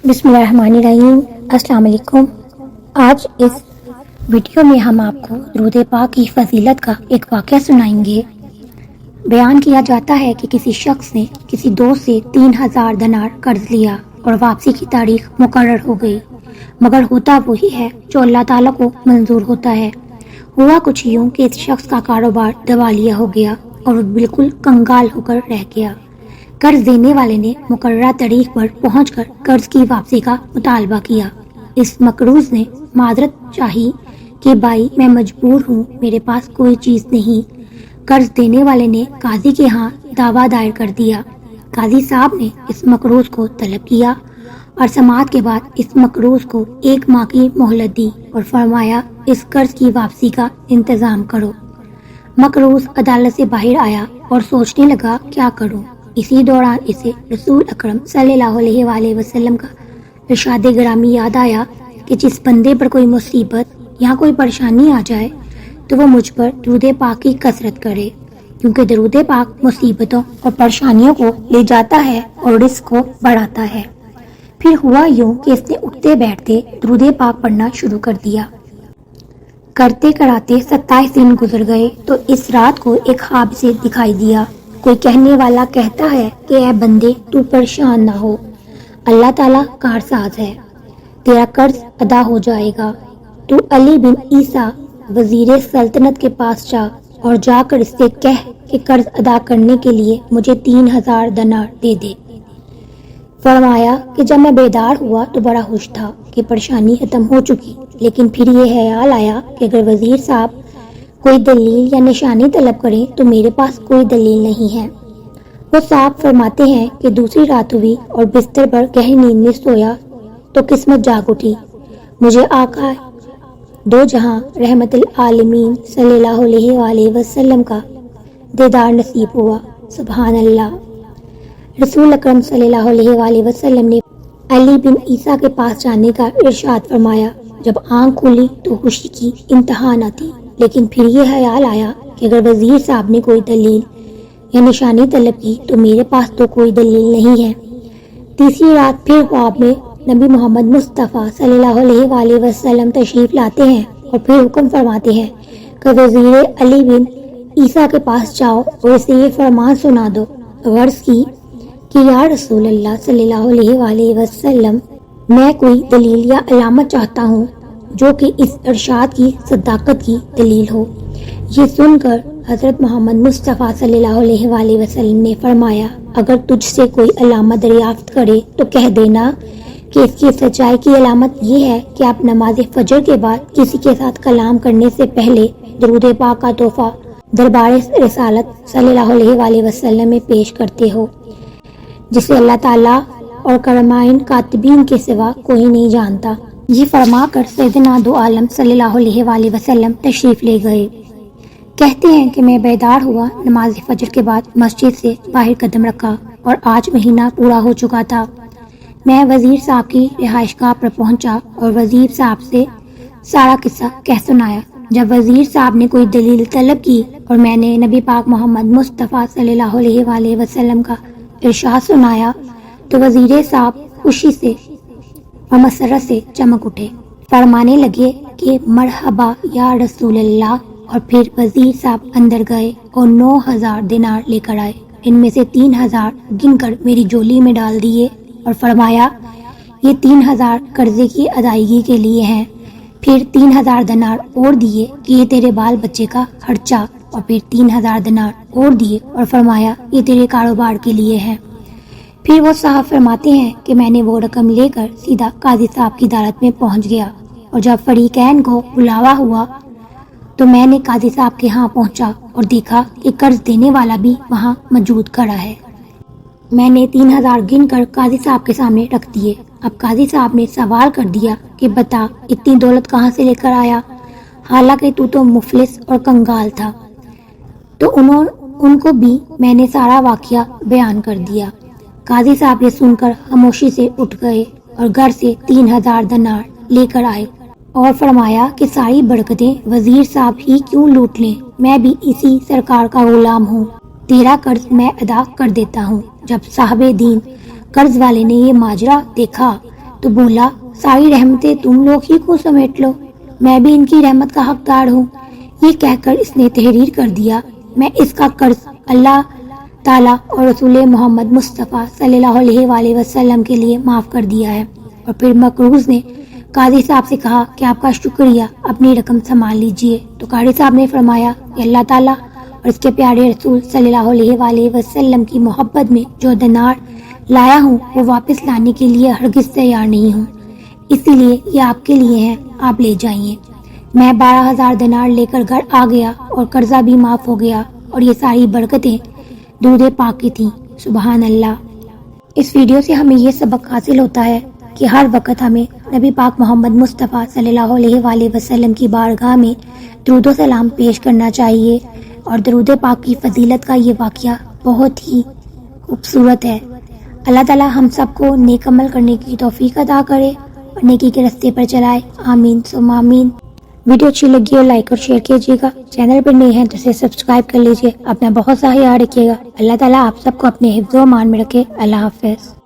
بسم اللہ الرحمن الرحیم۔ السلام علیکم۔ آج اس ویڈیو میں ہم آپ کو درود پاک کی فضیلت کا ایک واقعہ سنائیں گے۔ بیان کیا جاتا ہے کہ کسی شخص نے کسی دوست سے 3000 دینار قرض لیا اور واپسی کی تاریخ مقرر ہو گئی، مگر ہوتا وہی ہے جو اللہ تعالیٰ کو منظور ہوتا ہے۔ ہوا کچھ یوں کہ اس شخص کا کاروبار دیوالیہ ہو گیا اور وہ بالکل کنگال ہو کر رہ گیا۔ قرض دینے والے نے مقررہ تاریخ پر پہنچ کر قرض کی واپسی کا مطالبہ کیا۔ اس مقروض نے معذرت چاہی کہ بھائی میں مجبور ہوں، میرے پاس کوئی چیز نہیں۔ قرض دینے والے نے قاضی کے ہاں دعویٰ دائر کر دیا۔ قاضی صاحب نے اس مقروض کو طلب کیا اور سماعت کے بعد اس مقروض کو 1 ماہ کی مہلت دی اور فرمایا اس قرض کی واپسی کا انتظام کرو۔ مقروض عدالت سے باہر آیا اور سوچنے لگا کیا کروں۔ اسی دوران اسے رسول اکرم صلی اللہ علیہ وآلہ وسلم کا ارشاد گرامی یاد آیا کہ جس بندے پر کوئی مصیبت یا کوئی پریشانی آ جائے تو وہ مجھ پر درود پاک کی کثرت کرے، کیونکہ درود پاک مصیبتوں اور پریشانیوں کو لے جاتا ہے اور رزق کو بڑھاتا ہے۔ پھر ہوا یوں کہ اس نے اٹھتے بیٹھتے درود پاک پڑھنا شروع کر دیا۔ کرتے کراتے 27 دن گزر گئے تو اس رات کو ایک خواب سے دکھائی دیا۔ کوئی کہنے والا کہتا ہے کہ اے بندے تو پریشان نہ ہو، اللہ تعالیٰ کارساز ہے، تیرا قرض ادا ہو جائے گا۔ تو علی بن عیسیٰ وزیر سلطنت کے پاس جا اور جا کر اس سے کہہ کہ قرض ادا کرنے کے لیے مجھے 3000 دینار دے دے۔ فرمایا کہ جب میں بیدار ہوا تو بڑا خوش تھا کہ پریشانی ختم ہو چکی، لیکن پھر یہ خیال آیا کہ اگر وزیر صاحب کوئی دلیل یا نشانی طلب کریں تو میرے پاس کوئی دلیل نہیں ہے۔ وہ صاحب فرماتے ہیں کہ دوسری رات ہوئی اور بستر پر گہری نیند میں سویا تو قسمت جاگ اٹھی۔ مجھے آقا دو جہاں رحمت العالمین صلی اللہ علیہ وآلہ وسلم کا دیدار نصیب ہوا۔ سبحان اللہ۔ رسول اکرم صلی اللہ علیہ وآلہ وسلم نے علی بن عیسیٰ کے پاس جانے کا ارشاد فرمایا۔ جب آنکھ کھلی تو خوشی کی انتہا نہ تھی، لیکن پھر یہ خیال آیا کہ اگر وزیر صاحب نے کوئی دلیل یا نشانی طلب کی تو میرے پاس تو کوئی دلیل نہیں ہے۔ تیسری رات پھر خواب میں نبی محمد مصطفیٰ صلی اللہ علیہ وآلہ وسلم تشریف لاتے ہیں اور پھر حکم فرماتے ہیں کہ وزیر علی بن عیسیٰ کے پاس جاؤ اور اسے یہ فرمان سنا دو۔ غرض کی کہ یا رسول اللہ صلی اللہ علیہ وآلہ وسلم، میں کوئی دلیل یا علامت چاہتا ہوں جو کہ اس ارشاد کی صداقت کی دلیل ہو۔ یہ سن کر حضرت محمد مصطفیٰ صلی اللہ علیہ وآلہ وسلم نے فرمایا اگر تجھ سے کوئی علامت دریافت کرے تو کہہ دینا کہ اس کی سچائی کی علامت یہ ہے کہ آپ نماز فجر کے بعد کسی کے ساتھ کلام کرنے سے پہلے درود پاک کا تحفہ دربار رسالت صلی اللہ علیہ وآلہ وسلم میں پیش کرتے ہو، جسے اللہ تعالیٰ اور کرمائن کاتبین کے سوا کوئی نہیں جانتا۔ یہ فرما کر سیدنا دو عالم صلی اللہ علیہ وآلہ وسلم تشریف لے گئے۔ کہتے ہیں کہ میں بیدار ہوا، نماز فجر کے بعد مسجد سے باہر قدم رکھا اور آج مہینہ پورا ہو چکا تھا۔ میں وزیر صاحب کی رہائش گاہ پر پہنچا اور وزیر صاحب سے سارا قصہ کہہ سنایا۔ جب وزیر صاحب نے کوئی دلیل طلب کی اور میں نے نبی پاک محمد مصطفیٰ صلی اللہ علیہ وآلہ وسلم کا ارشاد سنایا تو وزیر صاحب خوشی سے اور مسرت سے چمک اٹھے، فرمانے لگے کہ مرحبا یا رسول اللہ، اور پھر وزیر صاحب اندر گئے اور 9000 دینار لے کر آئے۔ ان میں سے 3000 گن کر میری جولی میں ڈال دیے اور فرمایا یہ 3000 قرضے کی ادائیگی کے لیے ہیں۔ پھر 3000 دینار اور دیے کہ یہ تیرے بال بچے کا خرچہ، اور پھر 3000 دینار اور دیے اور فرمایا یہ تیرے کاروبار کے لیے ہے۔ پھر وہ صاحب فرماتے ہیں کہ میں نے وہ رقم لے کر سیدھا قاضی صاحب کی عدالت میں پہنچ گیا، اور جب فریقین کو بلاوا ہوا تو میں نے قاضی صاحب کے ہاں پہنچا اور دیکھا کہ قرض دینے والا بھی وہاں موجود کھڑا ہے۔ میں نے 3000 گن کر قاضی صاحب کے سامنے رکھ دیے۔ اب قاضی صاحب نے سوال کر دیا کہ بتا اتنی دولت کہاں سے لے کر آیا، حالانکہ تو مفلس اور کنگال تھا۔ تو ان کو بھی میں نے سارا واقعہ بیان کر دیا۔ قاضی صاحب یہ سن کر خاموشی سے اٹھ گئے اور گھر سے 3000 دینار لے کر آئے اور فرمایا کہ ساری برکتیں وزیر صاحب ہی کیوں لوٹ لیں، میں بھی اسی سرکار کا غلام ہوں، تیرا قرض میں ادا کر دیتا ہوں۔ جب صاحب دین قرض والے نے یہ ماجرا دیکھا تو بولا ساری رحمتیں تم لوگ ہی کو سمیٹ لو، میں بھی ان کی رحمت کا حقدار ہوں۔ یہ کہہ کر اس نے تحریر کر دیا، میں اس کا قرض اللہ تعالیٰ اور رسول محمد مصطفیٰ صلی اللہ علیہ وآلہ وسلم کے لیے معاف کر دیا ہے۔ اور پھر مقروض نے قاضی صاحب سے کہا کہ آپ کا شکریہ، اپنی رقم سنبھال لیجئے۔ تو قاضی صاحب نے فرمایا کہ اللہ تعالیٰ اور اس کے پیارے رسول صلی اللہ علیہ وآلہ وسلم کی محبت میں جو دینار لایا ہوں وہ واپس لانے کے لیے ہرگز تیار نہیں ہوں، اسی لیے یہ آپ کے لیے ہیں، آپ لے جائیے۔ میں 12,000 دینار لے کر گھر آ گیا اور قرضہ بھی معاف ہو گیا، اور یہ ساری برکتیں درود پاک کی تھیں۔ سبحان اللہ۔ اس ویڈیو سے ہمیں یہ سبق حاصل ہوتا ہے کہ ہر وقت ہمیں نبی پاک محمد مصطفیٰ صلی اللہ علیہ وآلہ وسلم کی بارگاہ میں درود و سلام پیش کرنا چاہیے، اور درود پاک کی فضیلت کا یہ واقعہ بہت ہی خوبصورت ہے۔ اللہ تعالیٰ ہم سب کو نیک عمل کرنے کی توفیق عطا کرے اور نیکی کے راستے پر چلائے، آمین ثم آمین۔ ویڈیو اچھی لگی اور لائک اور شیئر کیجیے گا، چینل پر نئے ہیں تو اسے سبسکرائب کر لیجیے۔ اپنا بہت سا خیال رکھیے گا۔ اللہ تعالیٰ آپ سب کو اپنے حفظ و امان میں رکھے۔ اللہ حافظ۔